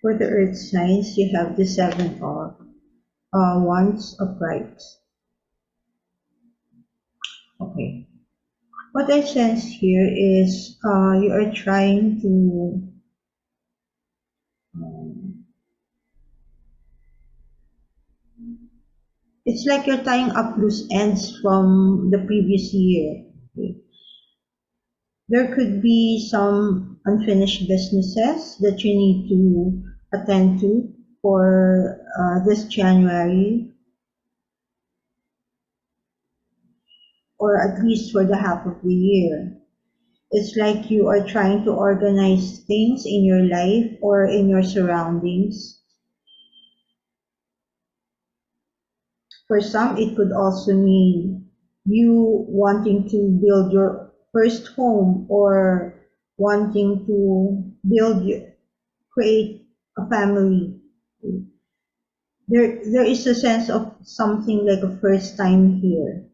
For the earth signs, you have the seven of wands upright. Okay. What I sense here is you are trying to um, it's like you're tying up loose ends from the previous year. Okay. There could be some unfinished businesses that you need to attend to for this January, or at least for the half of the year. It's like you are trying to organize things in your life or in your surroundings. For some, it could also mean you wanting to build your first home or wanting to create a family. There is a sense of something like a first time here.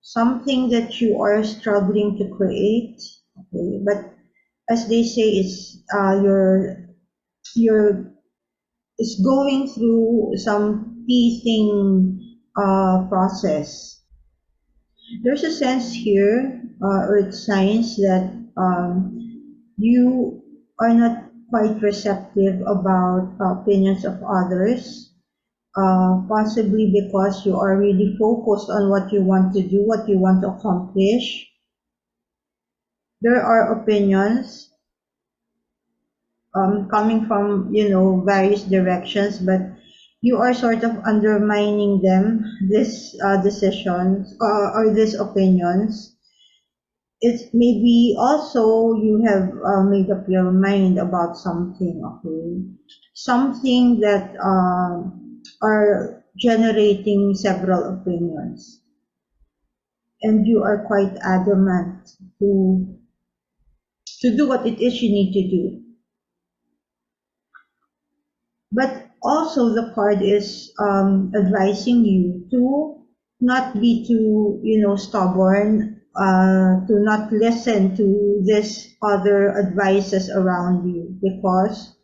Something that you are struggling to create. Okay, but as they say, it's your is going through some teething process. There's a sense here, earth signs, that you are not quite receptive about opinions of others, possibly because you are really focused on what you want to do, what you want to accomplish. There are opinions coming from various directions, but you are sort of undermining them, this decisions or these opinions. It's maybe also you have made up your mind about something, okay, something that are generating several opinions, and you are quite adamant to do what it is you need to do. But also the card is advising you to not be too, stubborn, to not listen to this other advices around you, because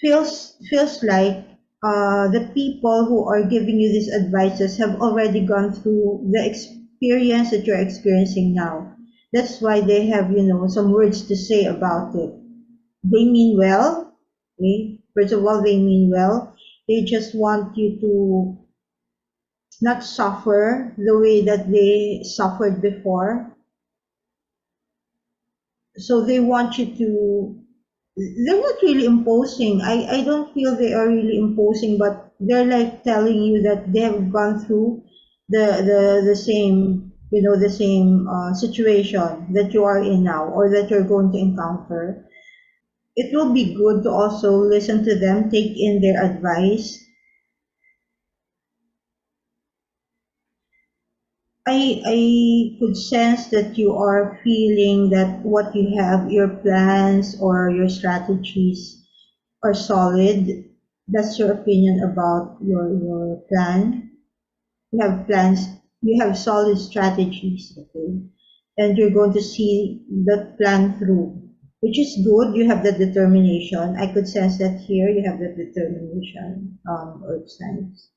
feels like the people who are giving you these advices have already gone through the experience that you're experiencing now. That's why they have, some words to say about it. They mean well. Okay? First of all, they mean well. They just want you to not suffer the way that they suffered before. So they want you to, they're not really imposing. I don't feel they are really imposing, but they're like telling you that they have gone through the same, the same situation that you are in now, or that you're going to encounter. It will be good to also listen to them, take in their advice. I could sense that you are feeling that what you have, your plans or your strategies are solid. That's your opinion about your plan. You have plans, you have solid strategies, okay? And you're going to see that plan through, which is good. You have the determination. I could sense that here you have the determination, earth signs.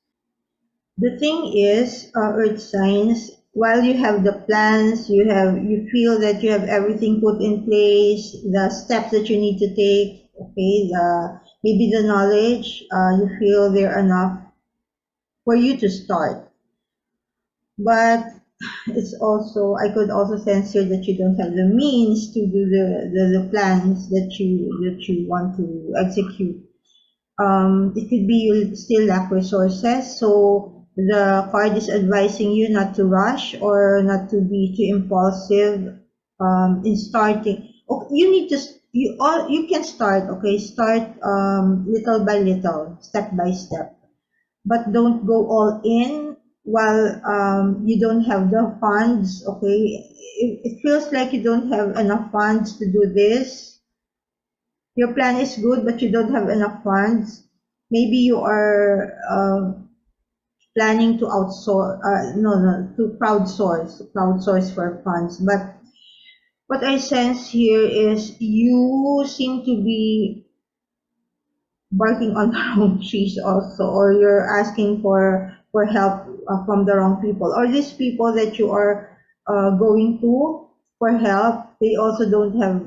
The thing is, earth signs, while you have the plans, you feel that you have everything put in place, the steps that you need to take, okay, maybe the knowledge, you feel they're enough for you to start. But it's also, I could also sense here that you don't have the means to do the plans that you want to execute. It could be you still lack resources, so the card is advising you not to rush or not to be too impulsive in starting. Oh, you need to you can start, okay, start little by little, step by step, but don't go all in while you don't have the funds, okay. It feels like you don't have enough funds to do this. Your plan is good, but you don't have enough funds. Maybe you are planning to outsource, no, to crowdsource for funds. But what I sense here is you seem to be barking on the wrong trees also, or you're asking for help from the wrong people, or these people that you are going to for help, they also don't have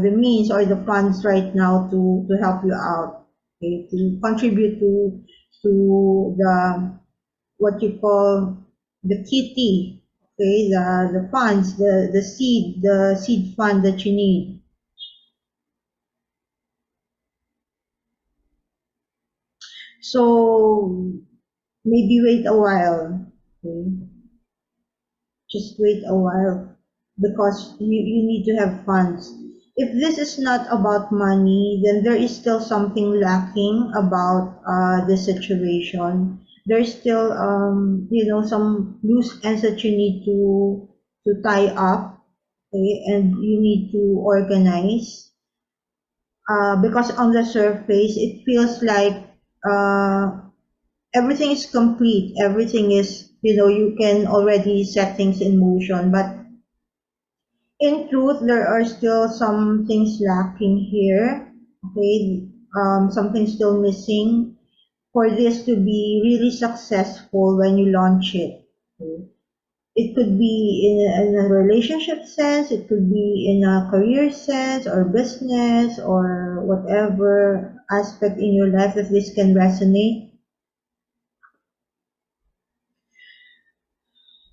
the means or the funds right now to help you out, okay, to contribute to the what you call the kitty, okay, the funds, the seed fund that you need. So maybe wait a while, okay? Just wait a while because you need to have funds. If this is not about money, then there is still something lacking about the situation. There's still some loose ends that you need to tie up, okay, and you need to organize. Because on the surface it feels like uh, everything is complete, everything is, you can already set things in motion, but in truth there are still some things lacking here, okay, something still missing for this to be really successful when you launch it, okay? It could be in a relationship sense, it could be in a career sense or business or whatever aspect in your life that this can resonate.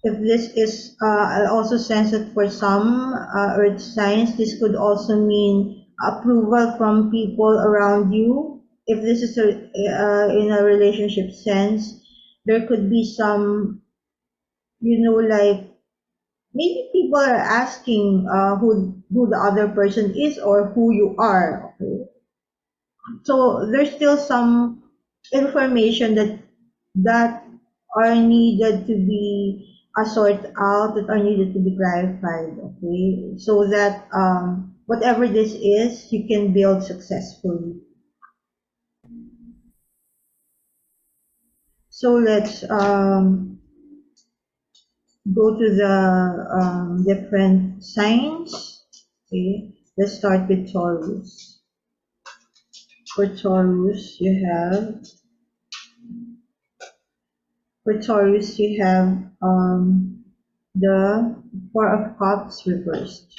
If this is, I also sense that for some earth signs, this could also mean approval from people around you. If this is in a relationship sense, there could be some, like maybe people are asking who the other person is or who you are. Okay? So there's still some information that are needed to be sorted out, that are needed to be clarified, okay? So that whatever this is, you can build successfully. So let's go to the different signs. Okay, let's start with Taurus. For Taurus, you have the Four of Cups reversed.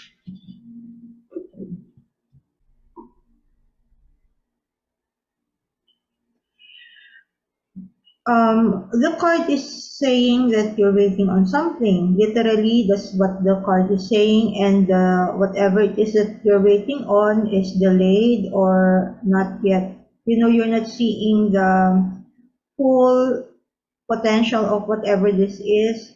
The card is saying that you're waiting on something. Literally, that's what the card is saying, and whatever it is that you're waiting on is delayed or not yet. You're not seeing the full potential of whatever this is,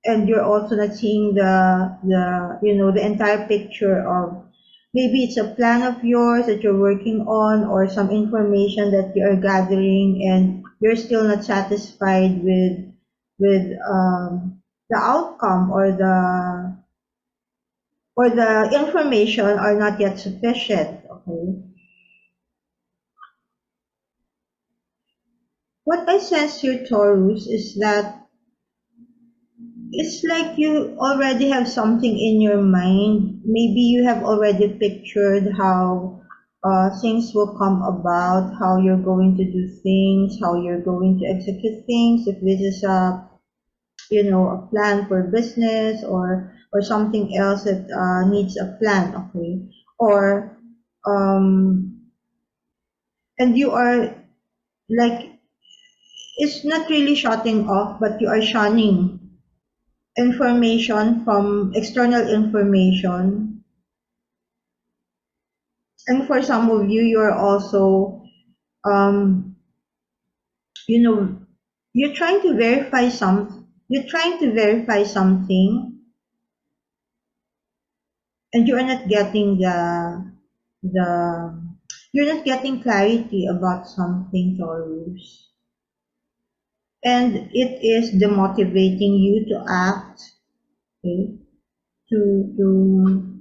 and you're also not seeing the entire picture of, maybe it's a plan of yours that you're working on, or some information that you are gathering and you're still not satisfied with the outcome, or the information are not yet sufficient, okay? What I sense here, Taurus, is that it's like you already have something in your mind. Maybe you have already pictured how things will come about, how you're going to do things, how you're going to execute things. If this is a plan for business, or something else that needs a plan, okay? Or and you are like, it's not really shutting off, but you are shunning information from external information. And for some of you, you're also, um, you know, you're trying to verify something, and you are not getting the, you're not getting clarity about something, Taurus. And it is demotivating you to act, okay, to, to,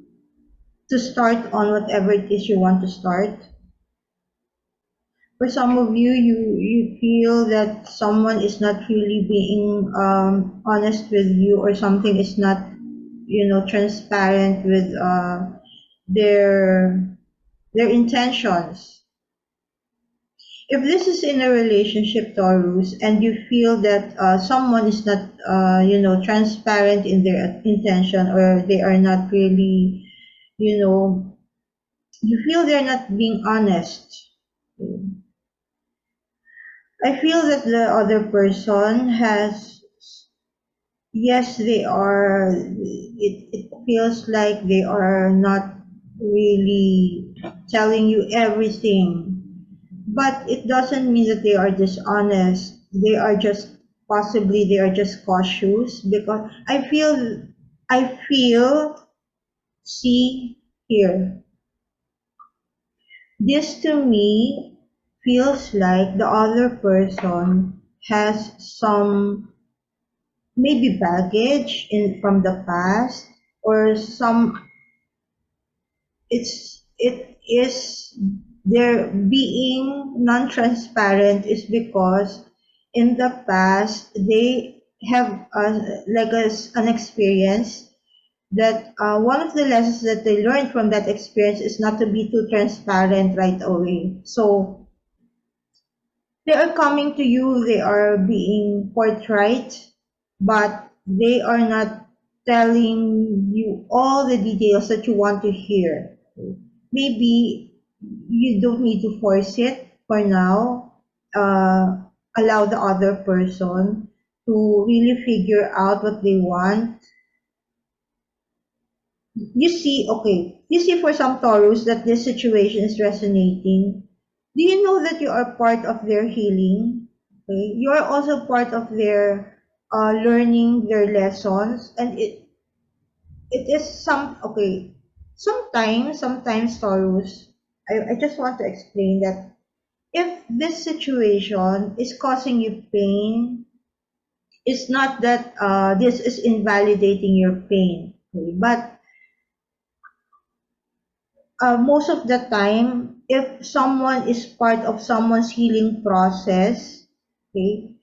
to start on whatever it is you want to start. For some of you, you feel that someone is not really being honest with you, or something is not transparent with their their intentions. If this is in a relationship, Taurus, and you feel that someone is not, transparent in their intention, or they are not really, you know, you feel they're not being honest. I feel that the other person has, yes, they are, it feels like they are not really telling you everything. But it doesn't mean that they are dishonest. They are just cautious, because I feel, see here. This to me feels like the other person has some, maybe, baggage in from the past, or some, it is, their being non-transparent is because in the past they have an experience that one of the lessons that they learned from that experience is not to be too transparent right away. So they are coming to you, they are being forthright, but they are not telling you all the details that you want to hear. Maybe you don't need to force it for now. Allow the other person to really figure out what they want. You see for some Taurus that this situation is resonating. Do you know that you are part of their healing? Okay, you are also part of their learning their lessons, and it is okay. Sometimes Taurus, I just want to explain that if this situation is causing you pain, it's not that this is invalidating your pain, okay? But most of the time, if someone is part of someone's healing process, okay,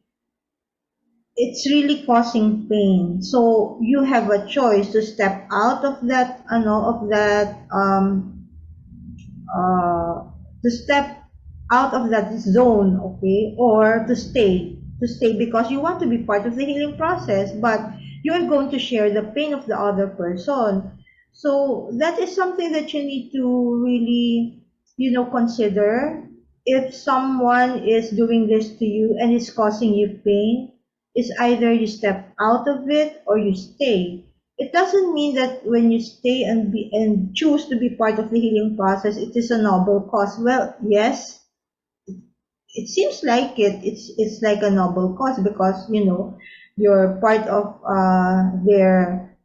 it's really causing pain. So you have a choice to step out of that, uh, to step out of that zone, okay, or to stay because you want to be part of the healing process, but you're going to share the pain of the other person. So that is something that you need to really, consider. If someone is doing this to you and is causing you pain, it's either you step out of it or you stay. It doesn't mean that when you stay and choose to be part of the healing process, it is a noble cause. Well, yes, it seems like it. It's like a noble cause because you're part of their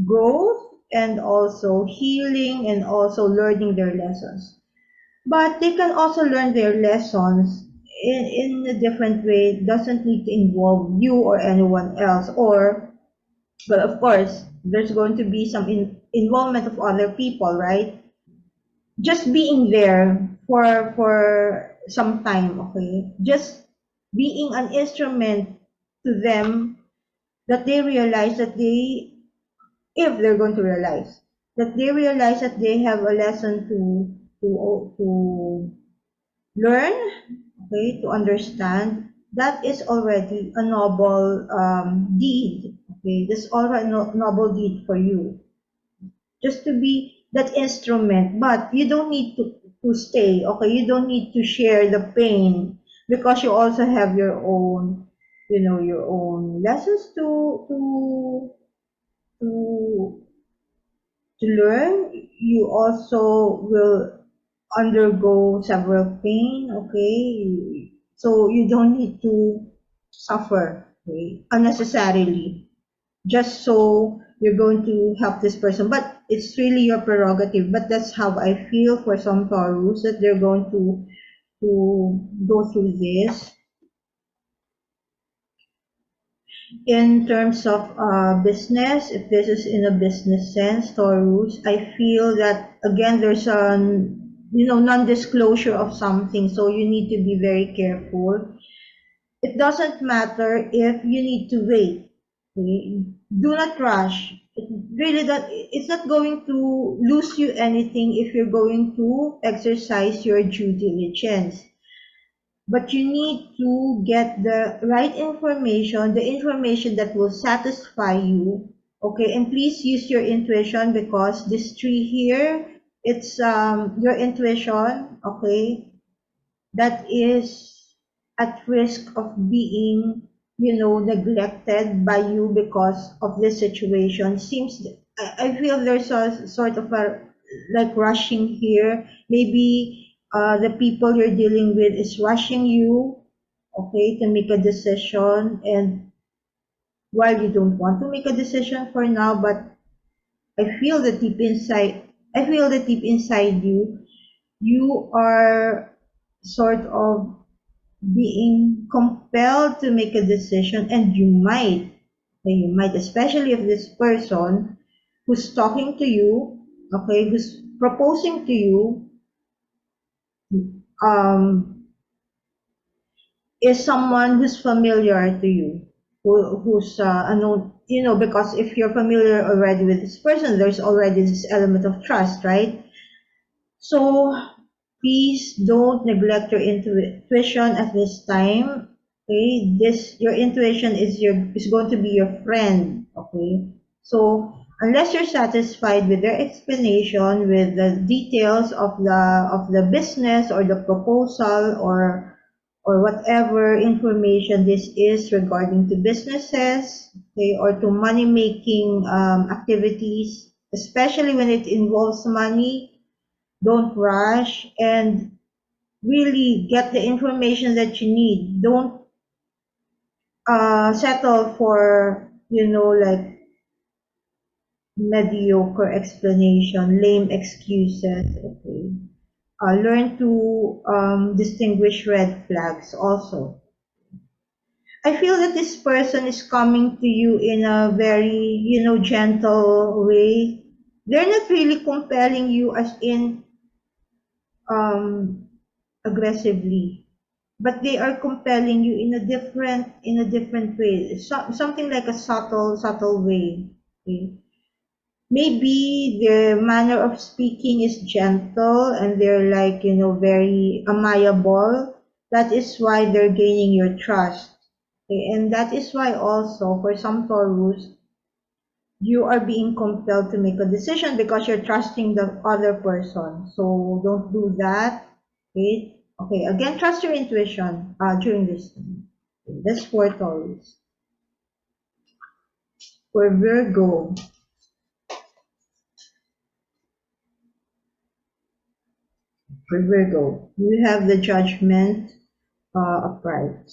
growth, and also healing, and also learning their lessons. But they can also learn their lessons in a different way. It doesn't need to involve you or anyone else. Or, well, of course, there's going to be some involvement of other people, right? Just being there for some time, okay? Just being an instrument to them, that they realize that if they're going to realize, that they realize that they have a lesson to learn, okay, to understand. That is already a noble deed. Okay, that's already a noble deed for you, just to be that instrument. But you don't need to stay. Okay, you don't need to share the pain, because you also have your own, your own lessons to to learn. You also will undergo several pain, okay? So you don't need to suffer, okay, unnecessarily, just so you're going to help this person. But it's really your prerogative. But that's how I feel for some Taurus, that they're going to go through this. In terms of business, if this is in a business sense, Taurus, I feel that again there's a non-disclosure of something, so you need to be very careful. it doesn't matter if you need to wait. Okay? Do not rush. It's not going to lose you anything if you're going to exercise your due diligence. But you need to get the right information, the information that will satisfy you. Okay, and please use your intuition because this tree here, it's your intuition, okay, that is at risk of being, neglected by you because of this situation. I feel there's a sort of a like rushing here. Maybe the people you're dealing with is rushing you, okay, to make a decision. And while you don't want to make a decision for now, but I feel that deep inside, I feel that deep inside you, you are sort of being compelled to make a decision, and you might, especially if this person who's talking to you, okay, who's proposing to you, um, is someone who's familiar to you, who's unknown, because if you're familiar already with this person, there's already this element of trust, right? So please don't neglect your intuition at this time. Okay, your intuition is going to be your friend. Okay, so unless you're satisfied with their explanation, with the details of the business or the proposal, or whatever information this is regarding to businesses, okay, or to money making activities, especially when it involves money, don't rush and really get the information that you need. Don't settle for, like mediocre explanation, lame excuses. Okay. Learn to distinguish red flags also. I feel that this person is coming to you in a very, gentle way. They're not really compelling you as in um, aggressively, but they are compelling you in a different way, something like a subtle way. Okay? Maybe their manner of speaking is gentle and they're like, very amiable. That is why they're gaining your trust. Okay? And that is why also for some Taurus, you are being compelled to make a decision because you're trusting the other person. So don't do that. Okay. Okay. Again, trust your intuition during this time. Okay, that's for Taurus. For Virgo, you have the Judgment upright.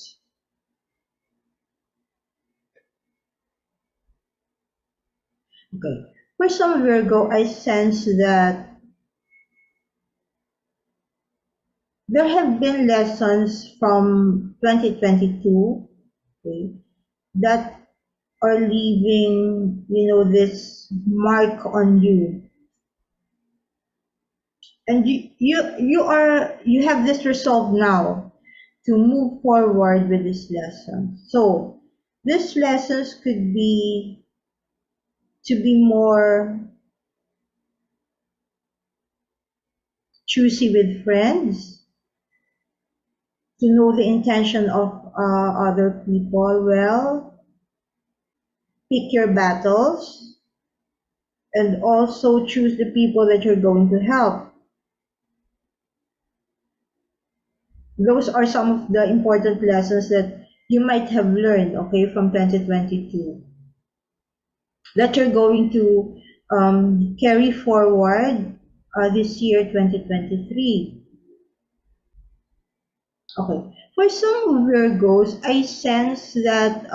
Okay. For some Virgo, I sense that there have been lessons from 2022, okay, that are leaving, this mark on you. And you have this resolve now to move forward with this lesson. So these lessons could be to be more choosy with friends, to know the intention of other people well, pick your battles, and also choose the people that you're going to help. Those are some of the important lessons that you might have learned, okay, from 2022 that you're going to carry forward this year, 2023. Okay. For some Virgos, I sense that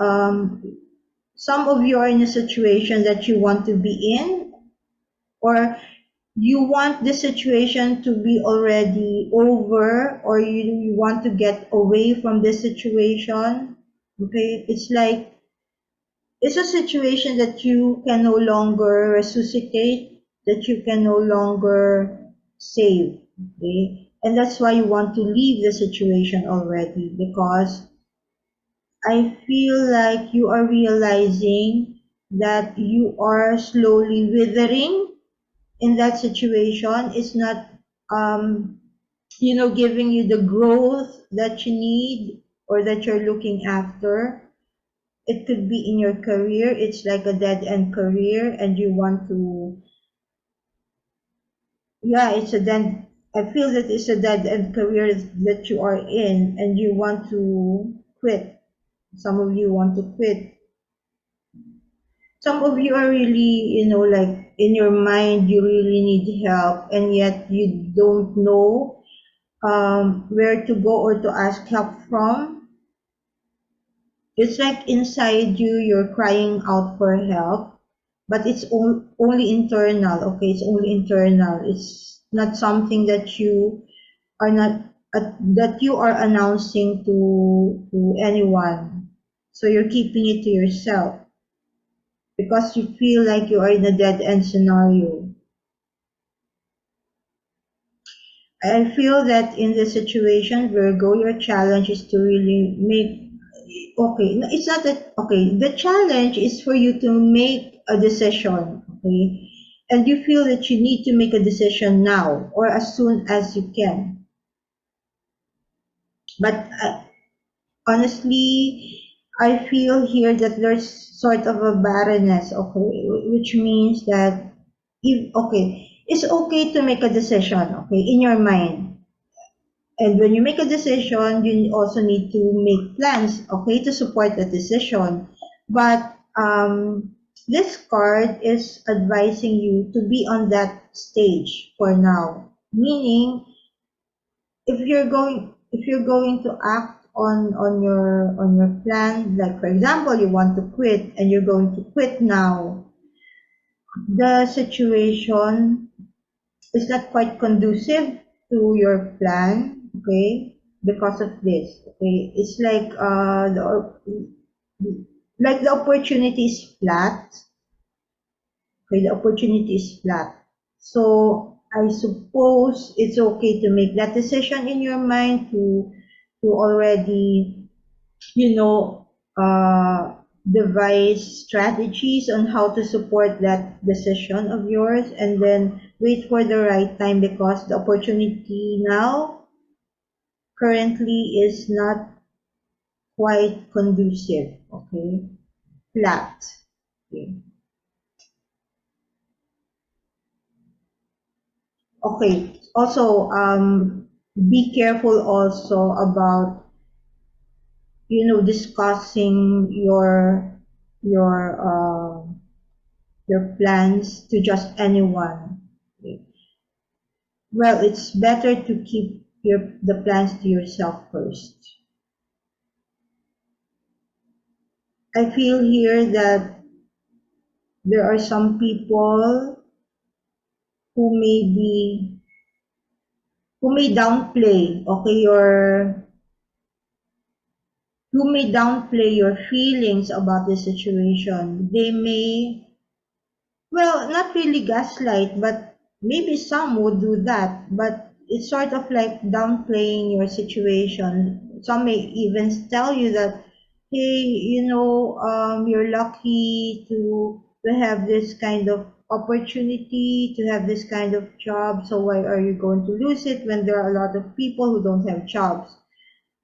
some of you are in a situation that you want to be in, or you want the situation to be already over, or you want to get away from this situation. Okay, it's a situation that you can no longer resuscitate, that you can no longer save. Okay, and that's why you want to leave the situation already, because I feel like you are realizing that you are slowly withering in that situation. It's not, um, giving you the growth that you need or that you're looking after. It could be in your career. It's like a dead end career, and you want to, yeah, it's a dead. I feel that it's a dead end career that you are in, and you want to quit. Some of you want to quit. Some of you are really, like in your mind, you really need help, and yet you don't know where to go or to ask help from. It's like inside you, you're crying out for help, but it's only internal, okay? It's only internal. It's not something that you are not, that you are announcing to anyone. So you're keeping it to yourself because you feel like you are in a dead end scenario. I feel that in this situation, Virgo, your challenge is to really make, okay, no, it's not that, okay, the challenge is for you to make a decision, okay? And you feel that you need to make a decision now or as soon as you can. But honestly, I feel here that there's sort of a barrenness, okay, which means that if, okay, it's okay to make a decision, okay, in your mind. And when you make a decision, you also need to make plans, okay, to support the decision. But this card is advising you to be on that stage for now. Meaning, if you're going to act on your plan, like for example, you want to quit and you're going to quit now, the situation is not quite conducive to your plan, okay, because of this, okay. It's like the opportunity is flat, okay, the opportunity is flat. So I suppose it's okay to make that decision in your mind to already, you know, devise strategies on how to support that decision of yours, and then wait for the right time because the opportunity now currently is not quite conducive, okay? Flat. Okay. Okay. Also, be careful also about, discussing your your plans to just anyone. Okay. Well, it's better to keep the plans to yourself first. I feel here that there are some people who may be who may downplay, okay, who may downplay your feelings about the situation. They may, well, not really gaslight, but maybe some would do that. But it's sort of like downplaying your situation. Some may even tell you that, hey, you're lucky to have this kind of opportunity, to have this kind of job. So why are you going to lose it when there are a lot of people who don't have jobs?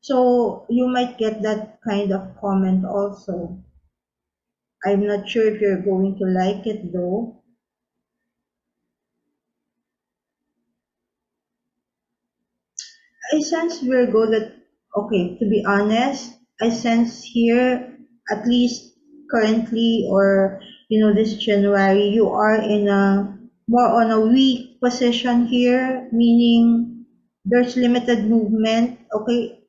So you might get that kind of comment also. I'm not sure if you're going to like it though. I sense Virgo that, okay, to be honest, I sense here, at least currently or, this January, you are in a more on a weak position here, meaning there's limited movement, okay,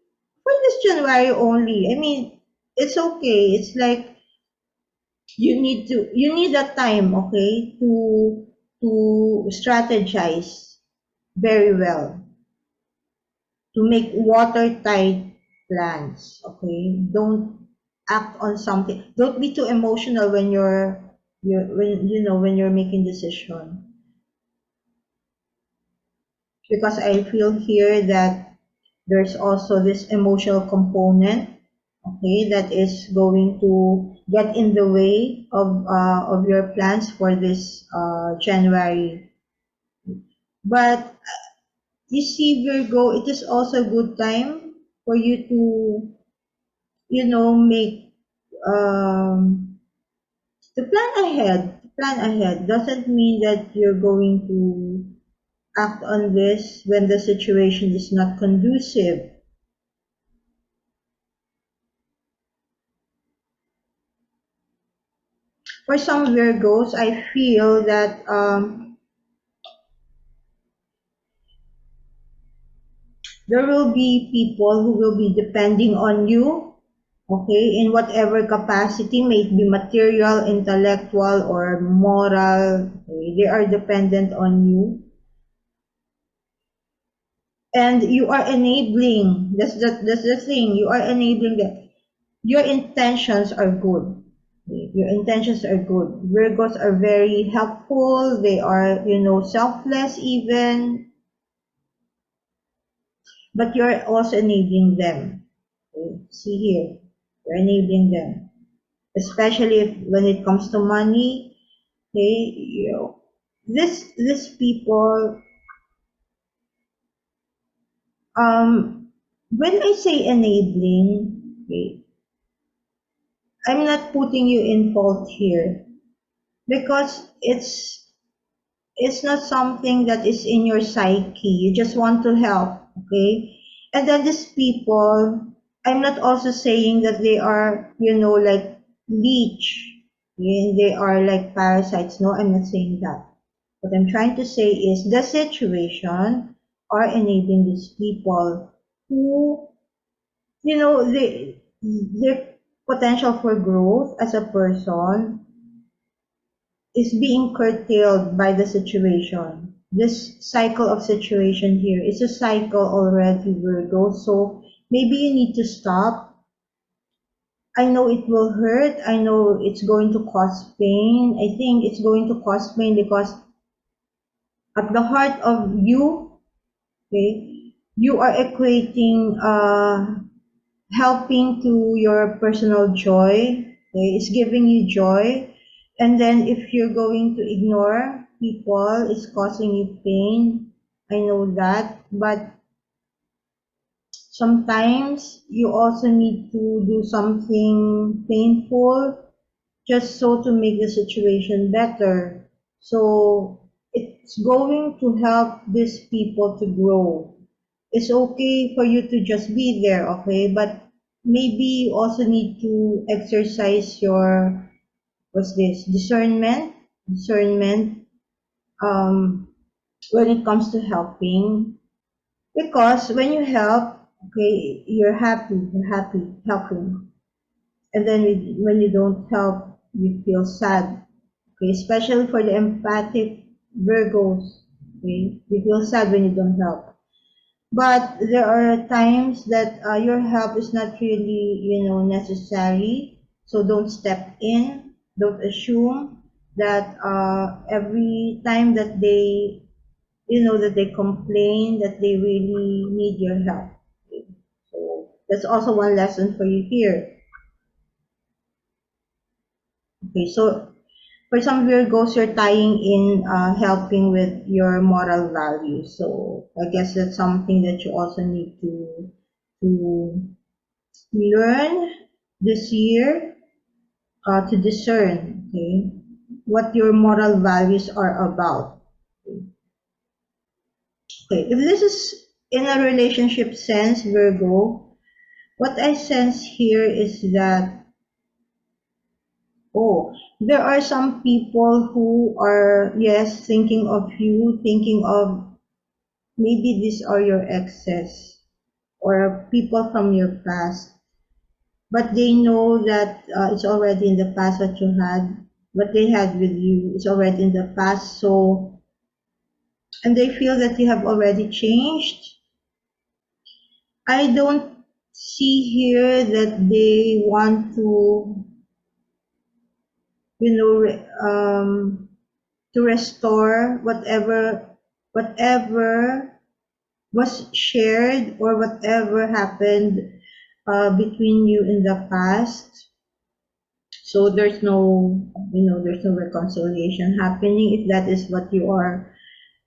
for this January only. I mean, it's okay. It's like you need that time, okay, to strategize very well, to make watertight plans, okay? Don't act on something. Don't be too emotional when when you're making decision. Because I feel here that there's also this emotional component, okay, that is going to get in the way of your plans for this January. But you see, Virgo, it is also a good time for you to, make to plan ahead. Plan ahead doesn't mean that you're going to act on this when the situation is not conducive. For some Virgos, I feel that there will be people who will be depending on you, okay, in whatever capacity, may it be material, intellectual, or moral. Okay, they are dependent on you, and you are enabling. That's the thing. You are enabling that. Your intentions are good. Okay, your intentions are good. Virgos are very helpful. They are, selfless even, but you're also enabling them. Okay, see here, you're enabling them, especially when it comes to money. Okay, this people, when I say enabling, okay, I'm not putting you in fault here because it's not something that is in your psyche. You just want to help, okay? And then these people, I'm not also saying that they are, like leech. Okay? They are like parasites. No, I'm not saying that. What I'm trying to say is the situation are enabling these people who, their potential for growth as a person is being curtailed by the situation. This cycle of situation here is a cycle already, Virgo. So maybe you need to stop. I know it will hurt. I know it's going to cause pain. I think it's going to cause pain because at the heart of you, okay, you are equating helping to your personal joy. Okay, it's giving you joy. And then if you're going to ignore people, it's causing you pain. I know that. But sometimes you also need to do something painful just so to make the situation better. So it's going to help these people to grow. It's okay for you to just be there, okay? But maybe you also need to exercise your, what's this, discernment, when it comes to helping. Because when you help, okay, you're happy helping. And then when you don't help, you feel sad. Okay, especially for the empathic Virgos. Okay, you feel sad when you don't help. But there are times that your help is not really, necessary. So don't step in. Don't assume that every time that they, that they complain, that they really need your help. Okay, so that's also one lesson for you here. Okay, so for some Virgos, you're tying in helping with your moral values. So I guess that's something that you also need to learn this year, to discern, okay, what your moral values are about. Okay, if this is in a relationship sense, Virgo, what I sense here is that, oh, there are some people who are, yes, thinking of you, thinking of maybe these are your exes or people from your past, but they know that it's already in the past what you had, what they had with you is already in the past. So, and they feel that you have already changed. I don't see here that they want to, you know, to restore whatever was shared or whatever happened between you in the past. So there's no, there's no reconciliation happening if that is what you are,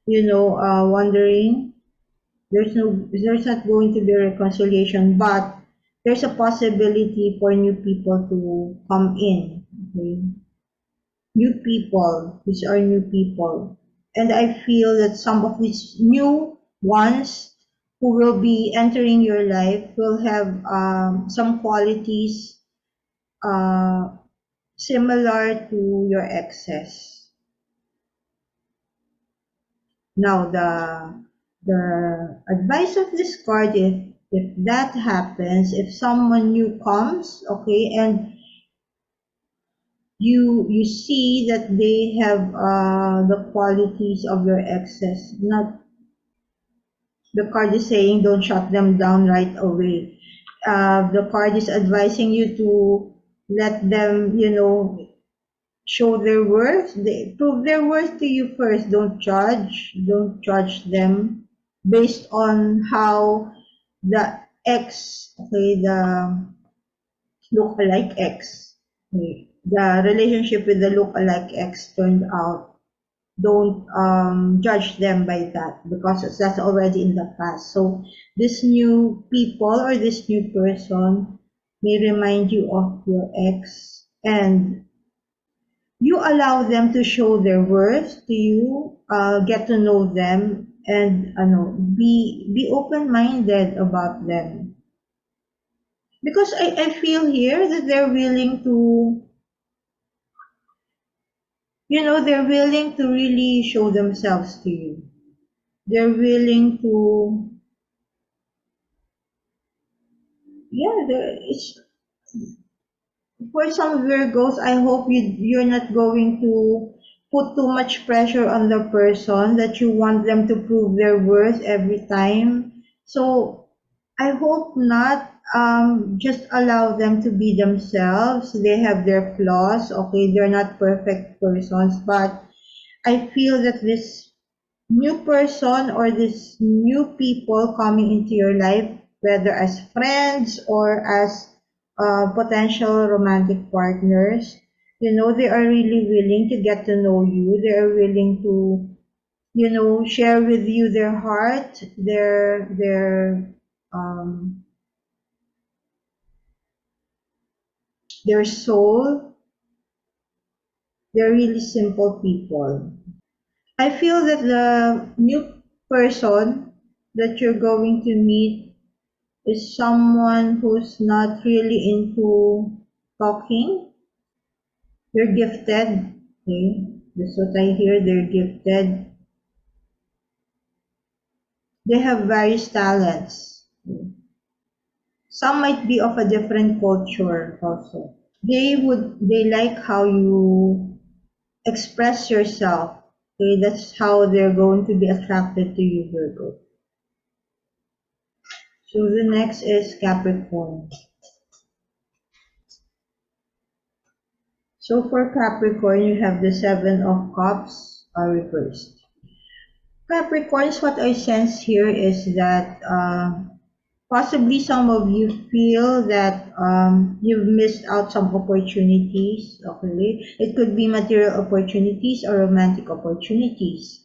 wondering. There's not going to be a reconciliation, but there's a possibility for new people to come in. Okay? New people, these are new people. And I feel that some of these new ones who will be entering your life will have some qualities uh, similar to your exes. Now, the advice of this card, if that happens, if someone new comes, okay, and you see that they have the qualities of your exes, not the card is saying don't shut them down right away. The card is advising you to let them, show their worth. They prove their worth to you first. Don't judge. Don't judge them based on how the ex, okay, the look-alike ex, okay, the relationship with the look-alike ex turned out. Don't judge them by that because that's already in the past. So this new people or this new person may remind you of your ex, and you allow them to show their worth to you, get to know them, and be open-minded about them. Because I feel here that they're willing to, they're willing to really show themselves to you. They're willing to, yeah, it's for some Virgos, I hope you're not going to put too much pressure on the person that you want them to prove their worth every time. So I hope not. Just allow them to be themselves. They have their flaws. Okay, they're not perfect persons, but I feel that this new person or this new people coming into your life, whether as friends or as potential romantic partners, they are really willing to get to know you. They are willing to, share with you their heart, um, their soul. They're really simple people. I feel that the new person that you're going to meet is someone who's not really into talking. They're gifted. Okay, that's what I hear. They're gifted. They have various talents. Some might be of a different culture also. They like how you express yourself. Okay, that's how they're going to be attracted to you, Virgo. So the next is Capricorn. So for Capricorn, you have the Seven of Cups reversed. Capricorns, what I sense here is that possibly some of you feel that you've missed out some opportunities. Okay, it could be material opportunities or romantic opportunities,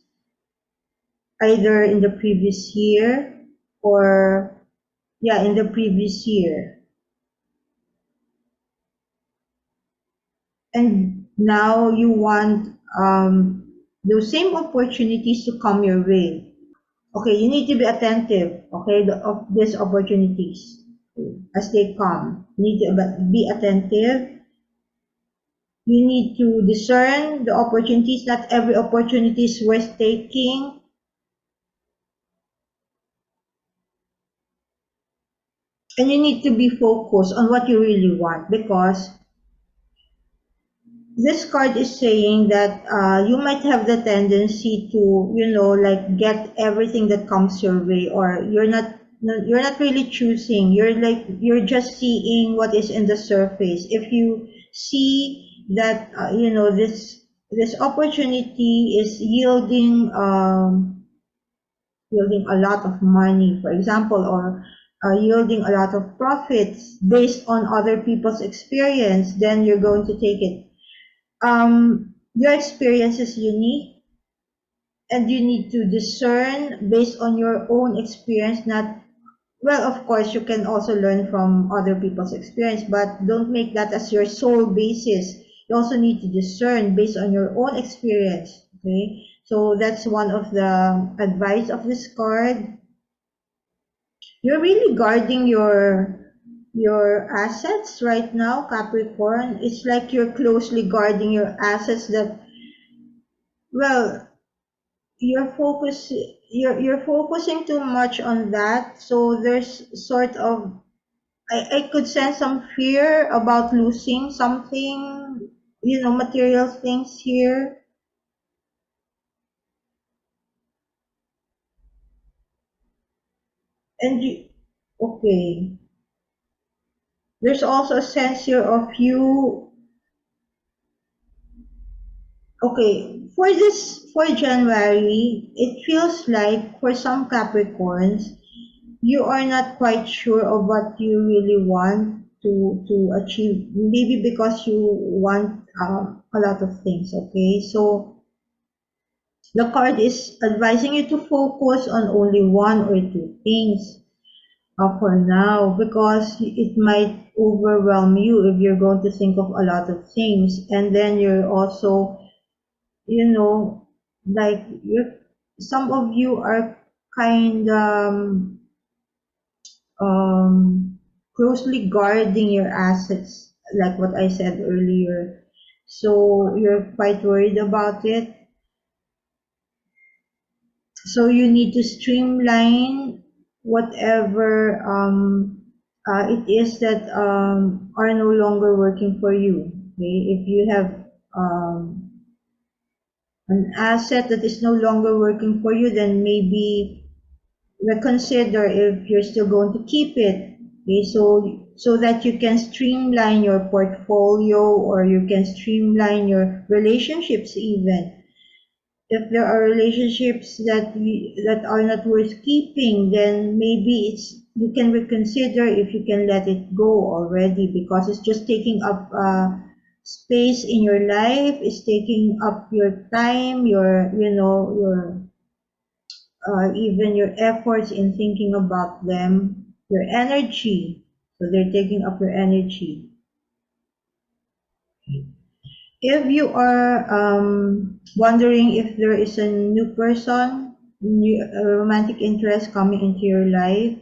either in the previous year or yeah, in the previous year. And now you want those same opportunities to come your way. Okay, you need to be attentive, okay, of these opportunities as they come. You need to be attentive. You need to discern the opportunities. Not every opportunity is worth taking. And you need to be focused on what you really want, because this card is saying that you might have the tendency to, like get everything that comes your way, or you're not really choosing. You're just seeing what is in the surface. If you see that this opportunity is yielding a lot of money, for example, or yielding a lot of profits based on other people's experience, then you're going to take it. Your experience is unique, and you need to discern based on your own experience, not, well, of course, you can also learn from other people's experience, but don't make that as your sole basis. You also need to discern based on your own experience. Okay, so that's one of the advice of this card. You're really guarding your assets right now, Capricorn. It's like you're closely guarding your assets that, well, you're focusing too much on that. So there's sort of, I could sense some fear about losing something, material things here. And okay, there's also a sense here of you. Okay, for January, it feels like for some Capricorns, you are not quite sure of what you really want to achieve. Maybe because you want a lot of things. Okay, so the card is advising you to focus on only one or two things for now, because it might overwhelm you if you're going to think of a lot of things, and then you're also, you know, like some of you are kind um, closely guarding your assets, like what I said earlier. So you're quite worried about it. So you need to streamline whatever it is that are no longer working for you. Okay? If you have an asset that is no longer working for you, then maybe reconsider if you're still going to keep it. Okay? So that you can streamline your portfolio, or you can streamline your relationships even. If there are relationships that are not worth keeping, then maybe you can reconsider if you can let it go already, because it's just taking up space in your life. It's taking up your time, your even your efforts in thinking about them, your energy. So they're taking up your energy. If you are wondering if there is a new person, a romantic interest coming into your life,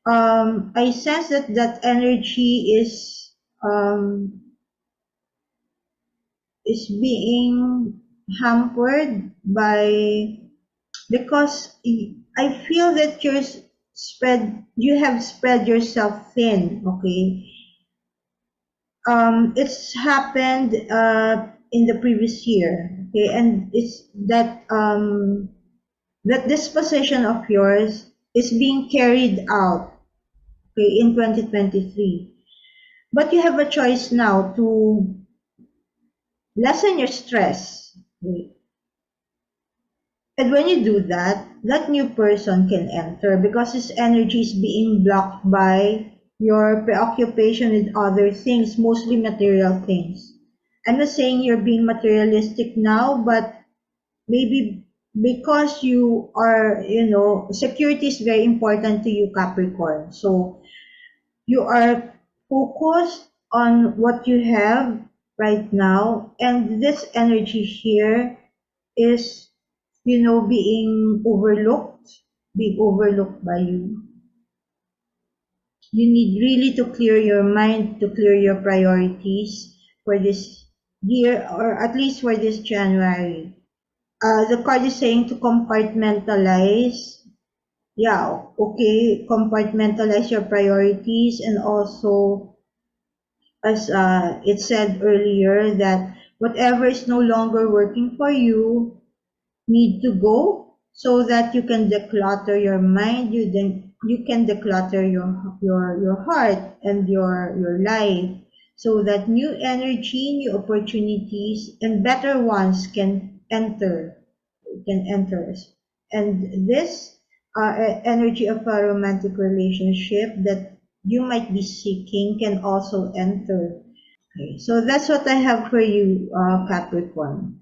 I sense that energy um, is being hampered by, because I feel that you have spread yourself thin. Okay, it's happened in the previous year. Okay, and it's that this position of yours is being carried out, okay, in 2023. But you have a choice now to lessen your stress. Okay? And when you do that, that new person can enter, because his energy is being blocked by your preoccupation with other things, mostly material things. I'm not saying you're being materialistic now, but maybe because you are, security is very important to you, Capricorn. So you are focused on what you have right now, and this energy here is, being overlooked by you. You need really to clear your mind, to clear your priorities for this year, or at least for this January. The card is saying to compartmentalize. Yeah, okay, compartmentalize your priorities, and also, as it said earlier, that whatever is no longer working for you need to go, so that you can declutter your mind. You can declutter your heart and your life, so that new energy, new opportunities, and better ones can enter. And this energy of a romantic relationship that you might be seeking can also enter. Okay, so that's what I have for you, Capricorn.